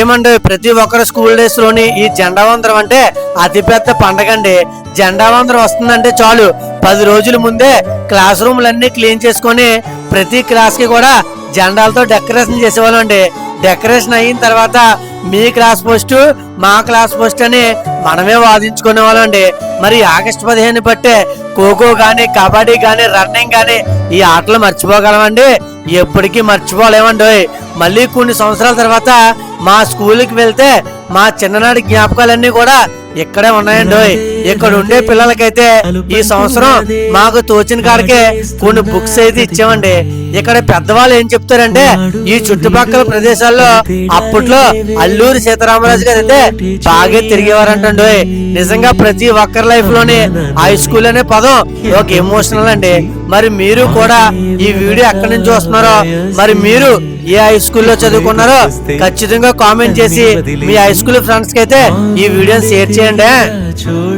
ఏమండి, ప్రతి ఒక్కరు స్కూల్ డేస్ లోని ఈ జెండా వందనం అంటే అతిపెద్ద పండగ అండి. జెండా వందనం వస్తుందంటే చాలు 10 రోజుల ముందే క్లాస్ రూమ్లన్నీ క్లీన్ చేసుకొని ప్రతి క్లాస్ కి కూడా జెండాలతో డెకరేషన్ చేసేవాళ్ళం అండి. డెకరేషన్ అయిన తర్వాత మీ క్లాస్ పోస్ట్ మా క్లాస్ పోస్ట్ అని మనమే వాదించుకునే వాళ్ళం అండి. మరి ఆగస్టు 15 బట్టే ఖోఖో గాని, కబడ్డీ గాని, రన్నింగ్ గాని ఈ ఆటలు మర్చిపోగలమండి? ఎప్పటికీ మర్చిపోలేమండి. మళ్ళీ కొన్ని సంవత్సరాల తర్వాత మా స్కూల్కి వెళ్తే మా చిన్ననాటి జ్ఞాపకాలన్నీ కూడా ఇక్కడే ఉన్నాయండి. ఇక్కడ ఉండే పిల్లలకైతే ఈ సంవత్సరం మాకు తోచిన కాడికే కొన్ని బుక్స్ అయితే ఇచ్చామండి. ఇక్కడ పెద్దవాళ్ళు ఏం చెప్తారంటే ఈ చుట్టుపక్కల ప్రదేశాల్లో అప్పట్లో అల్లూరి సీతారామరాజు గారు అయితే బాగా తిరిగేవారంటండి. నిజంగా ప్రతి ఒక్కరి లైఫ్ లోని హై స్కూల్ అనే పదం ఒక ఎమోషనల్ అండి. మరి మీరు కూడా ఈ వీడియో ఎక్కడి నుంచి చూస్తున్నారో, మరి మీరు ఏ హై స్కూల్లో చదువుకున్నారో ఖచ్చితంగా కామెంట్ చేసి మీ హై స్కూల్ ఫ్రెండ్స్ కి అయితే ఈ వీడియోని షేర్ చేయండి.